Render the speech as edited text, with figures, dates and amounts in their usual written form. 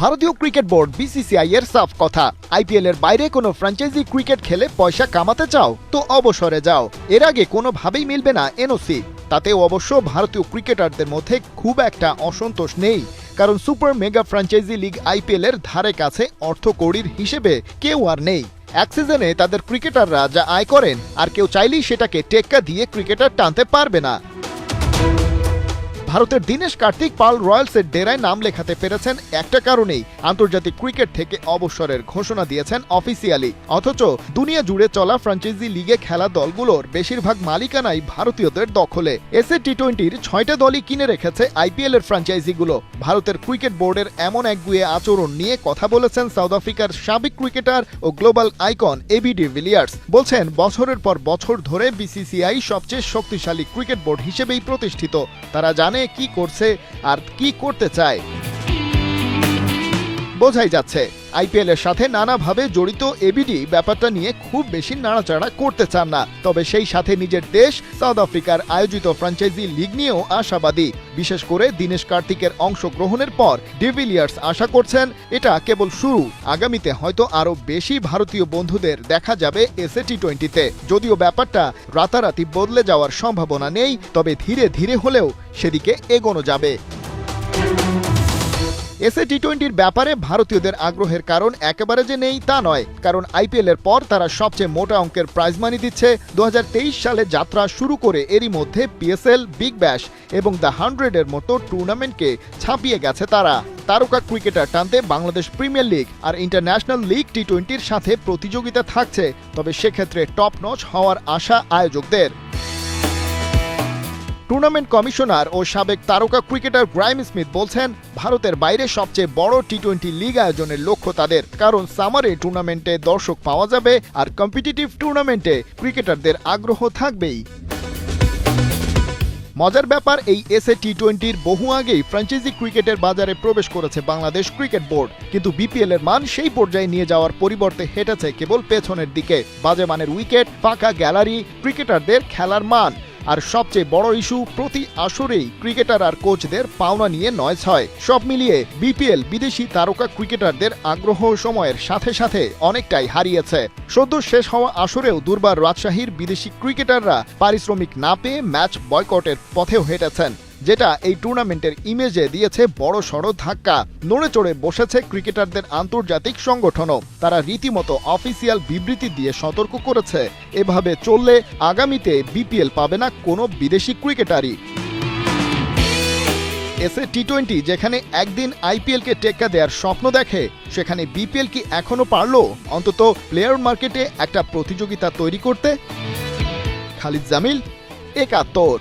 ভারতীয় cricket board BCCI এর সাফ কথা, আইপিএল এর বাইরে কোনো ফ্র্যাঞ্চাইজি ক্রিকেট খেলে পয়সা কামাতে চাও তো অবসরে যাও, এর আগে কোনোভাবেই মিলবে না এনওসি। তাতেও অবশ্য ভারতীয় ক্রিকেটারদের মধ্যে খুব একটা অসন্তোষ নেই, কারণ super mega franchise league IPL এর ধারে কাছে অর্থকড়ির হিসেবে কেউ আর নেই। এক সিজনে তাদের ক্রিকেটাররা যা আয় করেন আর কেউ চাইলেই সেটাকে টেক্কা দিয়ে ক্রিকেটার টানতে পারবে না। ভারতের দীনেশ কার্তিক পাল রয়্যালসের ডেরায় নাম লেখাতে পেরেছেন একটা কারণেই, আন্তর্জাতিক ক্রিকেট থেকে অবসরের ঘোষণা দিয়েছেন অফিসিয়ালি। অথচ দুনিয়া জুড়ে চলা ফ্র্যাঞ্চাইজি লিগে খেলা দলগুলোর বেশিরভাগ মালিকানাই ভারতীয়দের দখলে। এসএ টি-20-র 6টা দলই কিনে রেখেছে আইপিএল এর ফ্র্যাঞ্চাইজিগুলো। ভারতের ক্রিকেট বোর্ডের এমন একগুঁয়ে আচরণ নিয়ে কথা বলেছেন সাউথ আফ্রিকার সাবেক ক্রিকেটার ও গ্লোবাল আইকন এবি ডিভিলিয়ার্স। বলছেন, বছরের পর বছর ধরে বিসিসিআই সবচেয়ে শক্তিশালী ক্রিকেট বোর্ড হিসেবেই প্রতিষ্ঠিত। তারা জানে কি করছে আর কি করতে চায়। বোঝাই যাচ্ছে আইপিএল এর সাথে নানাভাবে জড়িত এবিডি ব্যাপারটা নিয়ে খুব বেশি নাড়াচাড়া করতে চান না। তবে সেই সাথে নিজের দেশ সাউথ আফ্রিকার আয়োজিত ফ্র্যাঞ্চাইজি লিগ নিয়েও আশাবাদী। বিশেষ করে দীনেশ কার্তিকের অংশগ্রহণের পর ডিভিলিয়ার্স আশা করছেন এটা কেবল শুরু, আগামীতে হয়তো আরো বেশি ভারতীয় বন্ধুদের দেখা যাবে এসএ টি-20-তে। যদিও ব্যাপারটা রাতারাতি বদলে যাওয়ার সম্ভাবনা নেই, তবে ধীরে ধীরে হলেও সেদিকে এগোনো যাবে। এসএ টি-20-র ব্যাপারে ভারতীয়দের আগ্রহের কারণ একেবারে যে নেই তা নয়, কারণ আইপিএল এর পর তারা সবচেয়ে মোটা অঙ্কের প্রাইজ মানি দিচ্ছে। 2023 সালে যাত্রা শুরু করে এরই মধ্যে পিএসএল, বিগ ব্যাশ এবং দ্য 100-এর মতো টুর্নামেন্টকে ছাপিয়ে গেছে তারা। তারকা ক্রিকেটার টানতে বাংলাদেশ প্রিমিয়ার লিগ আর ইন্টারন্যাশনাল লিগ টি-20-র সাথে প্রতিযোগিতা থাকছে, তবে সেক্ষেত্রে টপ নচ হওয়ার আশা আয়োজকদের। টুর্নামেন্ট কমিশনার ও সাবেক তারকা ক্রিকেটার গ্রাইম স্মিথ বলছেন, ভারতের বাইরে সবচেয়ে বড় টি-20 লিগ আয়োজনের লক্ষ্য তাদের, কারণ সামারে টুর্নামেন্টে দর্শক পাওয়া যাবে আর কম্পিটিটিভ টুর্নামেন্টে ক্রিকেটারদের আগ্রহ থাকবেই। মজার ব্যাপার, এই এসএ টি-20-র বহু আগেই ফ্র্যাঞ্চাইজি ক্রিকেটের বাজারে প্রবেশ করেছে বাংলাদেশ ক্রিকেট বোর্ড, কিন্তু বিপিএল এর মান সেই পর্যায়ে নিয়ে যাওয়ার পরিবর্তে হেঁটেছে কেবল পেছনের দিকে। বাজে মানের উইকেট, ফাঁকা গ্যালারি, ক্রিকেটারদের খেলার মান আর সবচেয়ে বড় ইস্যু, প্রতি আসরেই ক্রিকেটার আর কোচদের পাওনা নিয়ে 9-6। সব মিলিয়ে বিপিএল বিদেশি তারকা ক্রিকেটারদের আগ্রহ সময়ের সাথে সাথে অনেকটাই হারিয়েছে। সদ্য শেষ হওয়া আসরেও দুর্বার রাজশাহীর বিদেশি ক্রিকেটাররা পারিশ্রমিক না পেয়ে ম্যাচ বয়কটের পথেও হেঁটেছেন, যেটা এই টুর্নামেন্টের ইমেজে দিয়েছে বড় সড় ধাক্কা। নড়ে চড়ে বসেছে ক্রিকেটারদের আন্তর্জাতিক সংগঠনও। তারা রীতিমতো অফিসিয়াল বিবৃতি দিয়ে সতর্ক করেছে, এভাবে চললে আগামীতে বিপিএল পাবে না কোনো বিদেশি ক্রিকেটারই। এসএ টি-20 যেখানে একদিন আইপিএলকে টেক্কা দেওয়ার স্বপ্ন দেখে, সেখানে বিপিএল কি এখনো পারল অন্তত প্লেয়ার মার্কেটে একটা প্রতিযোগিতা তৈরি করতে? খালিদ জামিল, 71।